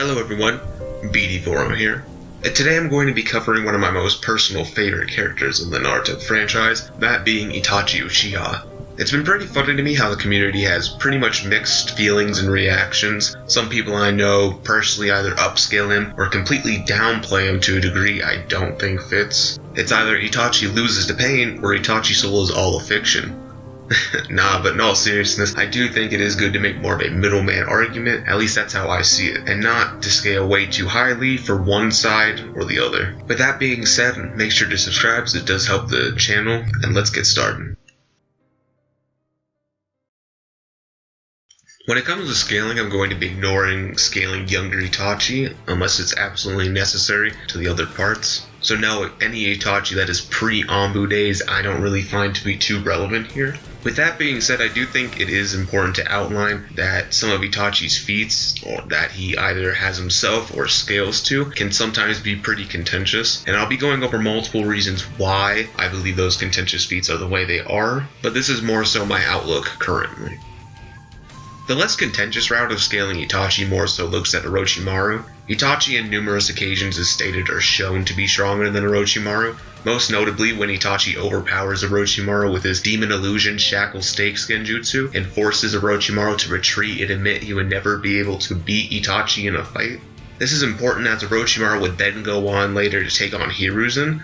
Hello everyone, BD4 here, and today I'm going to be covering one of my most personal favorite characters in the Naruto franchise, that being Itachi Uchiha. It's been pretty funny to me how the community has pretty much mixed feelings and reactions. Some people I know personally either upscale him or completely downplay him to a degree I don't think fits. It's either Itachi loses to pain or Itachi Soul is all a fiction. Nah, but in all seriousness, I do think it is good to make more of a middleman argument, at least that's how I see it, and not to scale way too highly for one side or the other. With that being said, make sure to subscribe as it does help the channel, and let's get started. When it comes to scaling, I'm going to be ignoring scaling younger Itachi, unless it's absolutely necessary to the other parts. So no, any Itachi that is pre-Anbu days I don't really find to be too relevant here. With that being said, I do think it is important to outline that some of Itachi's feats, or that he either has himself or scales to, can sometimes be pretty contentious, and I'll be going over multiple reasons why I believe those contentious feats are the way they are, but this is more so my outlook currently. The less contentious route of scaling Itachi more so looks at Orochimaru. Itachi in numerous occasions is stated or shown to be stronger than Orochimaru, most notably when Itachi overpowers Orochimaru with his Demon Illusion Shackle Stakes Genjutsu and forces Orochimaru to retreat and admit he would never be able to beat Itachi in a fight. This is important as Orochimaru would then go on later to take on Hiruzen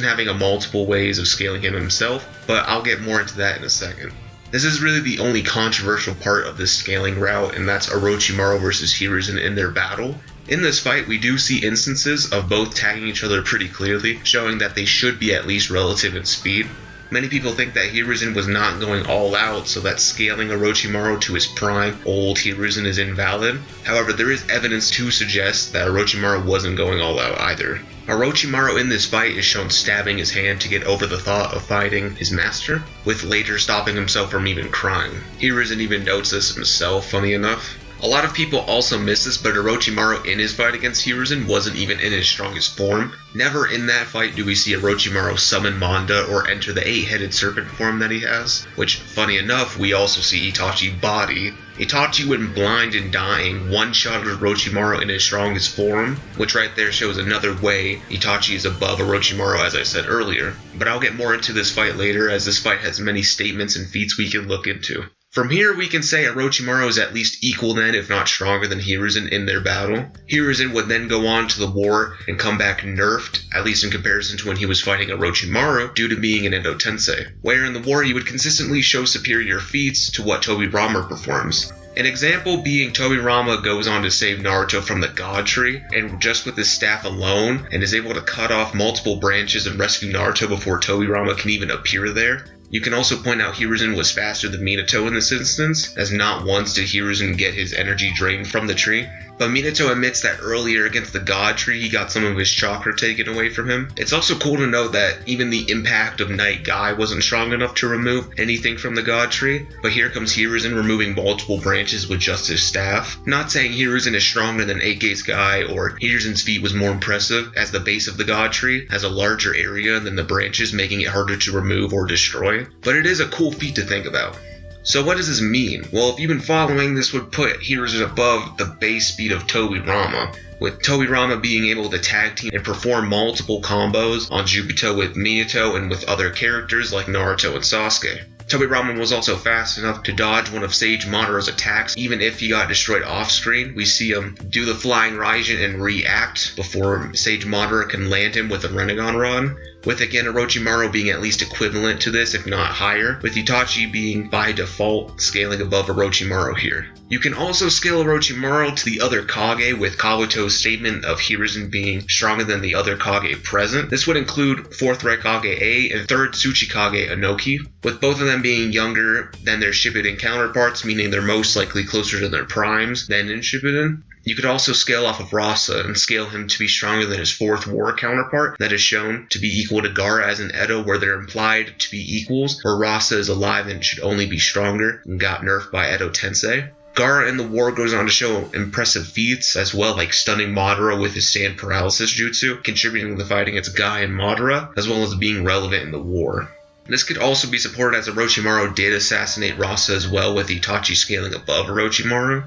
having a multiple ways of scaling him himself, but I'll get more into that in a second. This is really the only controversial part of this scaling route, and that's Orochimaru versus Hiruzen in their battle. In this fight, we do see instances of both tagging each other pretty clearly, showing that they should be at least relative in speed. Many people think that Hiruzen was not going all out, so that scaling Orochimaru to his prime, old Hiruzen, is invalid. However, there is evidence to suggest that Orochimaru wasn't going all out either. Orochimaru in this fight is shown stabbing his hand to get over the thought of fighting his master, with later stopping himself from even crying. Hiruzen even notes this himself, funny enough. A lot of people also miss this, but Orochimaru in his fight against Hiruzen wasn't even in his strongest form. Never in that fight do we see Orochimaru summon Manda or enter the 8-headed serpent form that he has, which, funny enough, we also see Itachi body. Itachi, when blind and dying, one-shotted Orochimaru in his strongest form, which right there shows another way Itachi is above Orochimaru, as I said earlier. But I'll get more into this fight later, as this fight has many statements and feats we can look into. From here, we can say Orochimaru is at least equal then, if not stronger than Hiruzen in their battle. Hiruzen would then go on to the war and come back nerfed, at least in comparison to when he was fighting Orochimaru, due to being an Endo Tensei, where in the war he would consistently show superior feats to what Tobirama performs. An example being Tobirama goes on to save Naruto from the God Tree, and just with his staff alone, and is able to cut off multiple branches and rescue Naruto before Tobirama can even appear there. You can also point out Hiruzen was faster than Minato in this instance, as not once did Hiruzen get his energy drained from the tree. But Minato admits that earlier against the God Tree he got some of his chakra taken away from him. It's also cool to note that even the impact of Night Guy wasn't strong enough to remove anything from the God Tree, but here comes Hiruzen removing multiple branches with just his staff. Not saying Hiruzen is stronger than 8-Gate's Guy or Hiruzen's feat was more impressive, as the base of the God Tree has a larger area than the branches, making it harder to remove or destroy, but it is a cool feat to think about. So what does this mean? Well, if you've been following, this would put Hiruzen above the base speed of Tobirama, with Tobirama being able to tag team and perform multiple combos on Jupiter with Minato and with other characters like Naruto and Sasuke. Tobirama was also fast enough to dodge one of Sage Madara's attacks. Even if he got destroyed off-screen, we see him do the Flying Raijin and react before Sage Madara can land him with a Rinnegan Rod, with again Orochimaru being at least equivalent to this, if not higher, with Itachi being by default scaling above Orochimaru here. You can also scale Orochimaru to the other Kage with Kabuto's statement of Hiruzen being stronger than the other Kage present. This would include 4th Raikage A and 3rd Tsuchikage Inoki, with both of them being younger than their Shippuden counterparts, meaning they're most likely closer to their primes than in Shippuden. You could also scale off of Rasa and scale him to be stronger than his 4th war counterpart that is shown to be equal to Gaara as an Edo, where they're implied to be equals, where Rasa is alive and should only be stronger and got nerfed by Edo Tensei. Gaara in the war goes on to show impressive feats as well, like stunning Madara with his sand paralysis jutsu, contributing to the fight against Guy and Madara, as well as being relevant in the war. This could also be supported as Orochimaru did assassinate Rasa as well, with Itachi scaling above Orochimaru.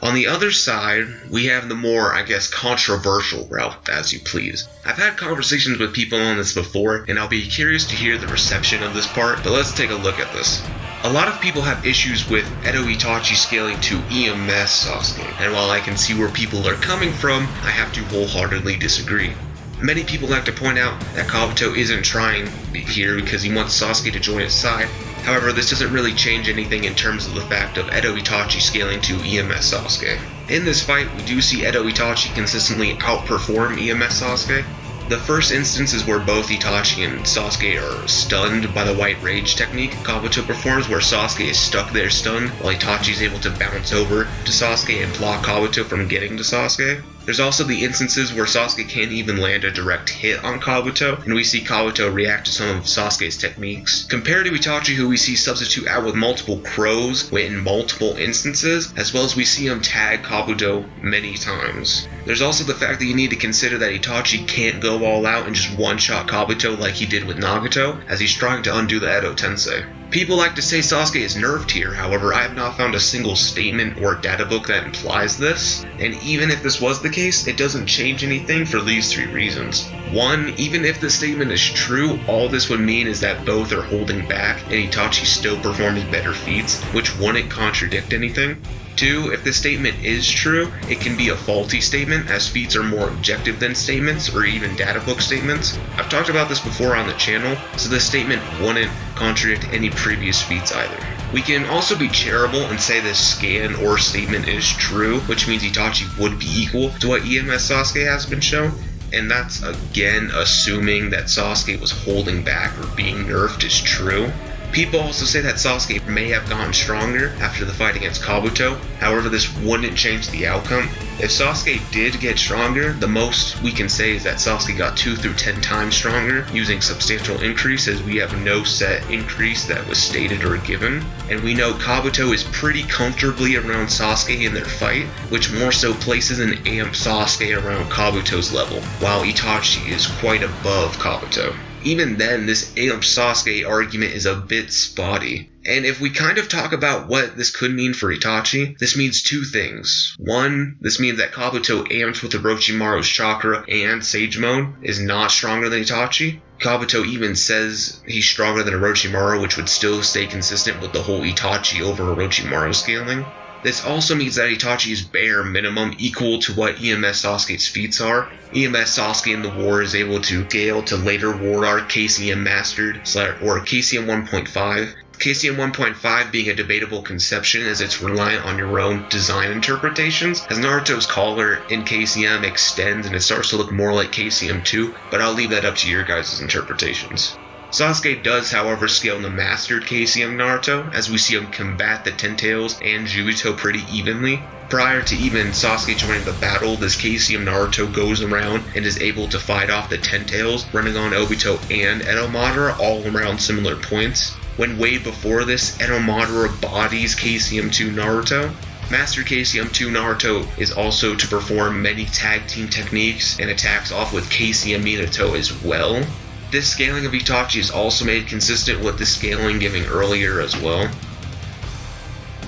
On the other side, we have the more, controversial route, as you please. I've had conversations with people on this before, and I'll be curious to hear the reception of this part, but let's take a look at this. A lot of people have issues with Edo Itachi scaling to EMS Sasuke, and while I can see where people are coming from, I have to wholeheartedly disagree. Many people like to point out that Kabuto isn't trying here because he wants Sasuke to join his side. However, this doesn't really change anything in terms of the fact of Edo Itachi scaling to EMS Sasuke. In this fight, we do see Edo Itachi consistently outperform EMS Sasuke. The first instance is where both Itachi and Sasuke are stunned by the White Rage technique Kabuto performs, where Sasuke is stuck there stunned, while Itachi is able to bounce over to Sasuke and block Kabuto from getting to Sasuke. There's also the instances where Sasuke can't even land a direct hit on Kabuto, and we see Kabuto react to some of Sasuke's techniques. Compared to Itachi, who we see substitute out with multiple crows in multiple instances, as well as we see him tag Kabuto many times. There's also the fact that you need to consider that Itachi can't go all out and just one-shot Kabuto like he did with Nagato, as he's trying to undo the Edo Tensei. People like to say Sasuke is nerfed here, however I have not found a single statement or databook that implies this, and even if this was the case, it doesn't change anything for these three reasons. One, even if the statement is true, all this would mean is that both are holding back and Itachi still performs better feats, which wouldn't contradict anything. Two, if the statement is true, it can be a faulty statement, as feats are more objective than statements or even databook statements. I've talked about this before on the channel, so this statement wouldn't contradict any previous feats either. We can also be charitable and say this scan or statement is true, which means Itachi would be equal to what EMS Sasuke has been shown. And that's again assuming that Sasuke was holding back or being nerfed is true. People also say that Sasuke may have gotten stronger after the fight against Kabuto, however this wouldn't change the outcome. If Sasuke did get stronger, the most we can say is that Sasuke got 2 through 10 times stronger, using substantial increase, as we have no set increase that was stated or given. And we know Kabuto is pretty comfortably around Sasuke in their fight, which more so places an amp Sasuke around Kabuto's level, while Itachi is quite above Kabuto. Even then, this amp Sasuke argument is a bit spotty. And if we kind of talk about what this could mean for Itachi, this means two things. One, this means that Kabuto amped with Orochimaru's chakra and Sage Mode is not stronger than Itachi. Kabuto even says he's stronger than Orochimaru, which would still stay consistent with the whole Itachi over Orochimaru scaling. This also means that Itachi is bare minimum equal to what EMS Sasuke's feats are. EMS Sasuke in the war is able to scale to later war arc KCM Mastered or KCM 1.5. KCM 1.5 being a debatable conception as it's reliant on your own design interpretations, as Naruto's collar in KCM extends and it starts to look more like KCM 2, but I'll leave that up to your guys' interpretations. Sasuke does, however, scale in the Mastered KCM Naruto, as we see him combat the Ten Tails and Jubito pretty evenly. Prior to even Sasuke joining the battle, this KCM Naruto goes around and is able to fight off the Ten Tails, running on Obito and Edo Madara all around similar points. When way before this, Edo Madara bodies KCM 2 Naruto. Master KCM 2 Naruto is also to perform many tag team techniques and attacks off with KCM Minato as well. This scaling of Itachi is also made consistent with the scaling given earlier as well.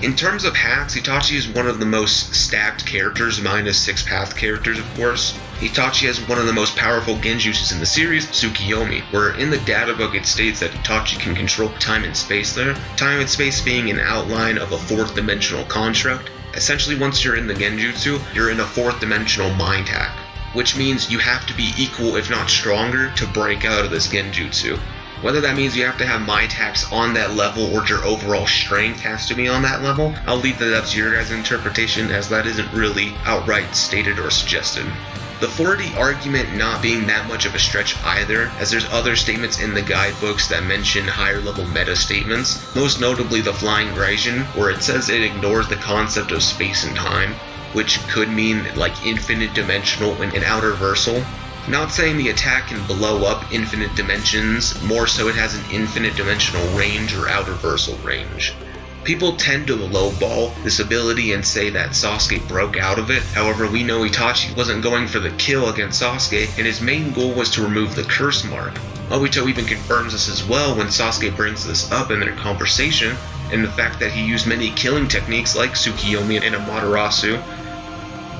In terms of hacks, Itachi is one of the most stacked characters, minus 6 path characters of course. Itachi has one of the most powerful genjutsus in the series, Tsukiyomi, where in the databook it states that Itachi can control time and space there. Time and space being an outline of a 4th dimensional construct. Essentially once you're in the genjutsu, you're in a 4th dimensional mind hack, which means you have to be equal if not stronger to break out of this genjutsu. Whether that means you have to have mind hacks on that level or your overall strength has to be on that level, I'll leave that up to your guys' interpretation, as that isn't really outright stated or suggested. The 4D argument not being that much of a stretch either, as there's other statements in the guidebooks that mention higher level meta statements, most notably the Flying Raijin, where it says it ignores the concept of space and time, which could mean like infinite dimensional and outer versal. Not saying the attack can blow up infinite dimensions, more so it has an infinite dimensional range or outer versal range. People tend to lowball this ability and say that Sasuke broke out of it, however we know Itachi wasn't going for the kill against Sasuke and his main goal was to remove the curse mark. Obito even confirms this as well when Sasuke brings this up in their conversation, and the fact that he used many killing techniques like Tsukiyomi and Amaterasu.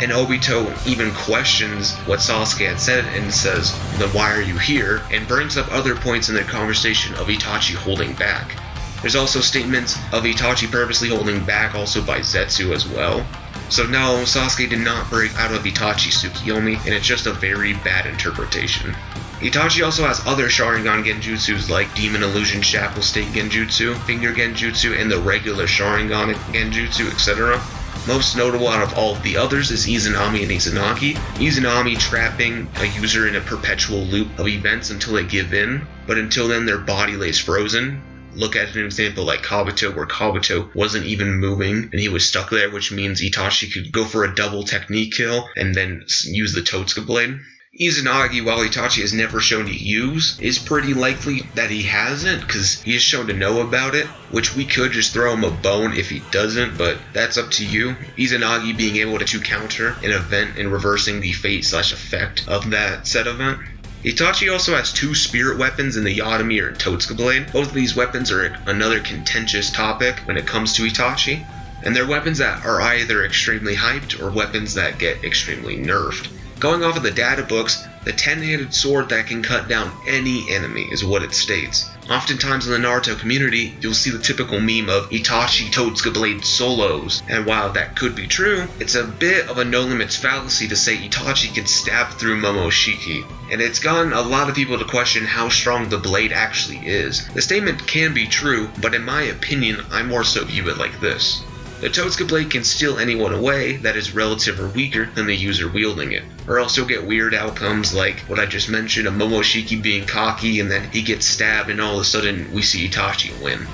And Obito even questions what Sasuke had said and says, then why are you here? And brings up other points in their conversation of Itachi holding back. There's also statements of Itachi purposely holding back also by Zetsu as well. So no, Sasuke did not break out of Itachi's Tsukiyomi, and it's just a very bad interpretation. Itachi also has other Sharingan genjutsus like Demon Illusion Shackle State Genjutsu, Finger Genjutsu, and the regular Sharingan Genjutsu, etc. Most notable out of all of the others is Izanami and Izanagi. Izanami trapping a user in a perpetual loop of events until they give in, but until then their body lays frozen. Look at an example like Kabuto, where Kabuto wasn't even moving and he was stuck there, which means Itachi could go for a double technique kill and then use the Totsuka blade. Izanagi, while Itachi has never shown to use, is pretty likely that he hasn't, because he is shown to know about it, which we could just throw him a bone if he doesn't, but that's up to you. Izanagi being able to counter an event and reversing the fate/effect of that said event. Itachi also has two spirit weapons in the Yadomir and Totsuka blade. Both of these weapons are another contentious topic when it comes to Itachi, and they're weapons that are either extremely hyped or weapons that get extremely nerfed. Going off of the data books, the 10-handed sword that can cut down any enemy is what it states. Oftentimes in the Naruto community, you'll see the typical meme of Itachi Totsuka blade solos, and while that could be true, it's a bit of a no-limits fallacy to say Itachi can stab through Momoshiki, and it's gotten a lot of people to question how strong the blade actually is. The statement can be true, but in my opinion, I more so view it like this. The Totsuka blade can steal anyone away that is relative or weaker than the user wielding it, or else you'll get weird outcomes like what I just mentioned of Momoshiki being cocky and then he gets stabbed and all of a sudden we see Itachi win.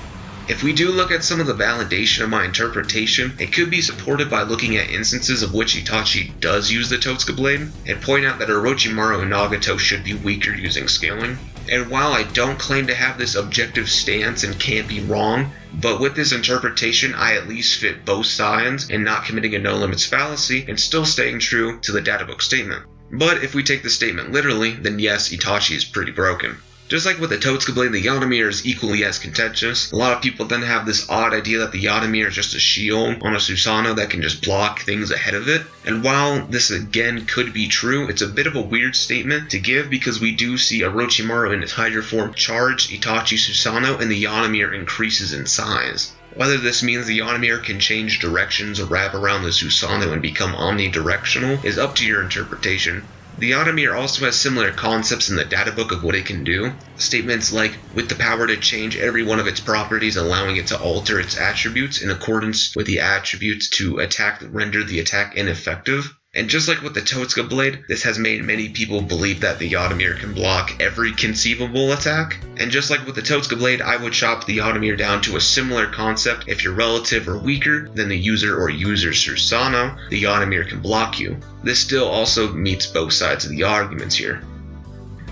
If we do look at some of the validation of my interpretation, it could be supported by looking at instances of which Itachi does use the Totsuka blade, and point out that Orochimaru and Nagato should be weaker using scaling. And while I don't claim to have this objective stance and can't be wrong, but with this interpretation I at least fit both sides and not committing a no-limits fallacy and still staying true to the databook statement. But if we take the statement literally, then yes, Itachi is pretty broken. Just like with the Totsuka blade, the Yadomir is equally as contentious. A lot of people then have this odd idea that the Yadomir is just a shield on a Susanoo that can just block things ahead of it. And while this again could be true, it's a bit of a weird statement to give because we do see Orochimaru in its Hydra form charge Itachi Susanoo and the Yadomir increases in size. Whether this means the Yadomir can change directions or wrap around the Susanoo and become omnidirectional is up to your interpretation. The Yadomir also has similar concepts in the databook of what it can do. Statements like, with the power to change every one of its properties, allowing it to alter its attributes in accordance with the attributes to attack that render the attack ineffective. And just like with the Totsuka blade, this has made many people believe that the Yadomir can block every conceivable attack. And just like with the Totsuka blade, I would chop the Yadomir down to a similar concept. If you're relative or weaker than the user or user's Susanoo, the Yadomir can block you. This still also meets both sides of the arguments here.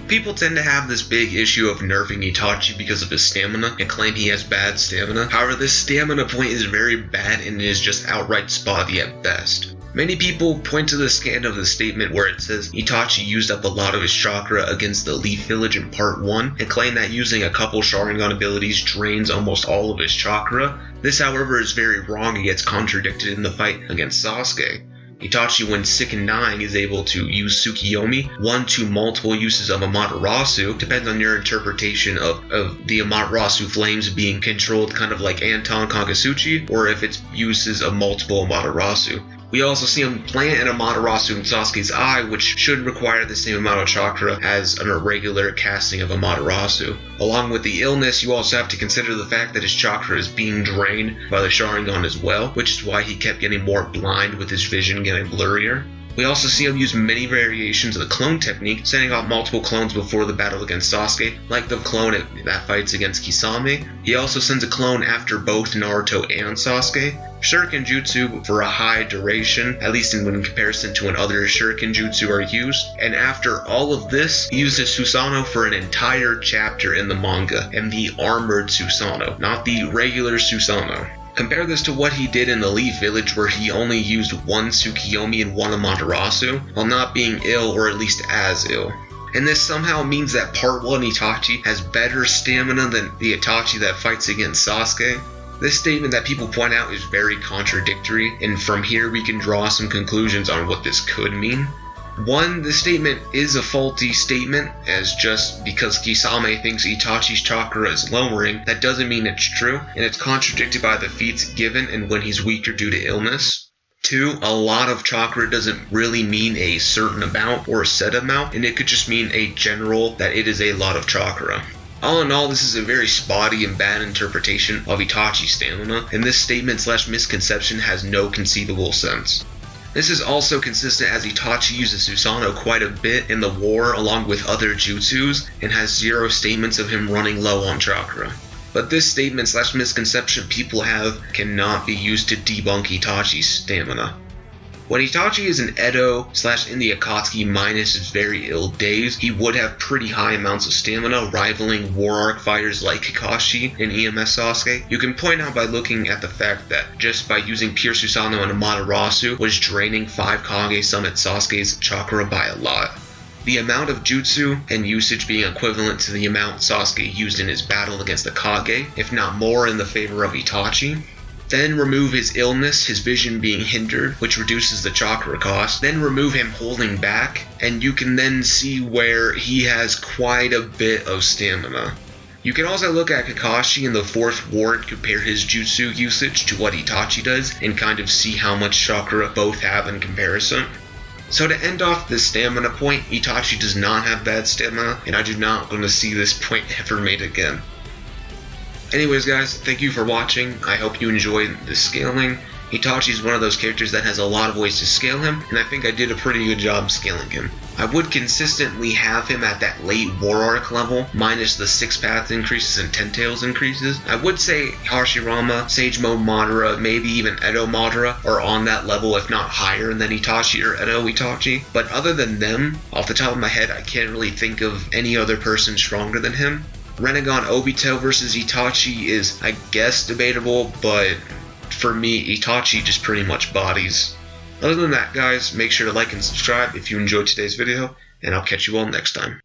People tend to have this big issue of nerfing Itachi because of his stamina and claim he has bad stamina. However, this stamina point is very bad and is just outright spotty at best. Many people point to the scan of the statement where it says Itachi used up a lot of his chakra against the Leaf Village in part 1 and claim that using a couple Sharingan abilities drains almost all of his chakra. This, however, is very wrong and gets contradicted in the fight against Sasuke. Itachi, when sick and dying, is able to use Tsukiyomi, 1 to multiple uses of Amaterasu, depends on your interpretation of the Amaterasu flames being controlled kind of like Anton Kagasuchi, or if it's uses of multiple Amaterasu. We also see him plant an Amaterasu in Sasuke's eye, which should require the same amount of chakra as an irregular casting of Amaterasu. Along with the illness, you also have to consider the fact that his chakra is being drained by the Sharingan as well, which is why he kept getting more blind with his vision getting blurrier. We also see him use many variations of the clone technique, sending out multiple clones before the battle against Sasuke, like the clone that fights against Kisame. He also sends a clone after both Naruto and Sasuke. Shuriken Jutsu for a high duration, at least in comparison to when other Shuriken Jutsu are used. And after all of this, he uses Susanoo for an entire chapter in the manga, and the armored Susanoo, not the regular Susanoo. Compare this to what he did in the Leaf Village, where he only used 1 Tsukiyomi and 1 Amaterasu, while not being ill or at least as ill. and this somehow means that Part 1 Itachi has better stamina than the Itachi that fights against Sasuke. This statement that people point out is very contradictory, and from here we can draw some conclusions on what this could mean. One, this statement is a faulty statement, as just because Kisame thinks Itachi's chakra is lowering, that doesn't mean it's true, and it's contradicted by the feats given and when he's weaker due to illness. Two, a lot of chakra doesn't really mean a certain amount or a set amount, and it could just mean a general that it is a lot of chakra. All in all, this is a very spotty and bad interpretation of Itachi's stamina, and this statement / misconception has no conceivable sense. This is also consistent as Itachi uses Susanoo quite a bit in the war along with other jutsus, and has 0 statements of him running low on chakra. But this statement / misconception people have cannot be used to debunk Itachi's stamina. When Itachi is in Edo / in the Akatsuki minus his very ill days, he would have pretty high amounts of stamina, rivaling War Arc fighters like Kakashi and EMS Sasuke. You can point out by looking at the fact that just by using pure Susanoo and Amaterasu was draining 5 Kage Summit Sasuke's chakra by a lot. The amount of jutsu and usage being equivalent to the amount Sasuke used in his battle against the Kage, if not more in the favor of Itachi. Then remove his illness, his vision being hindered, which reduces the chakra cost. Then remove him holding back, and you can then see where he has quite a bit of stamina. You can also look at Kakashi in the 4th war and compare his jutsu usage to what Itachi does, and kind of see how much chakra both have in comparison. So to end off this stamina point, Itachi does not have bad stamina, and I do not want to see this point ever made again. Anyways guys, thank you for watching. I hope you enjoyed the scaling. Itachi is one of those characters that has a lot of ways to scale him, and I think I did a pretty good job scaling him. I would consistently have him at that late War Arc level, minus the 6 path increases and 10 tails increases. I would say Hashirama, Sage Mode Madara, maybe even Edo Madara are on that level, if not higher than Itachi or Edo Itachi. But other than them, off the top of my head, I can't really think of any other person stronger than him. Renegon Obito versus Itachi is, I guess, debatable, but for me, Itachi just pretty much bodies. Other than that, guys, make sure to like and subscribe if you enjoyed today's video, and I'll catch you all next time.